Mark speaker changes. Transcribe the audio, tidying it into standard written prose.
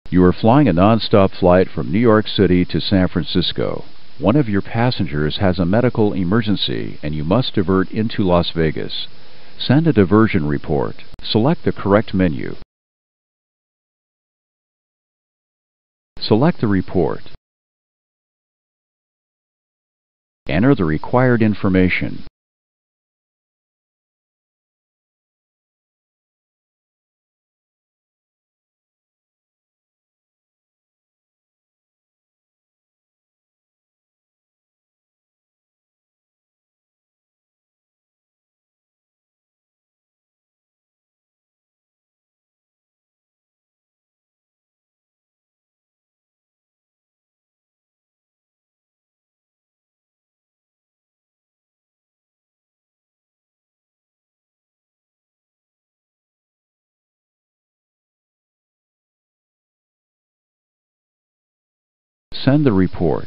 Speaker 1: You are flying a non-stop flight from New York City to San Francisco. One of your passengers has a medical emergency and you must divert into Las Vegas. Send a diversion report. Select the correct menu. Select the report. Enter the required information. Send the report.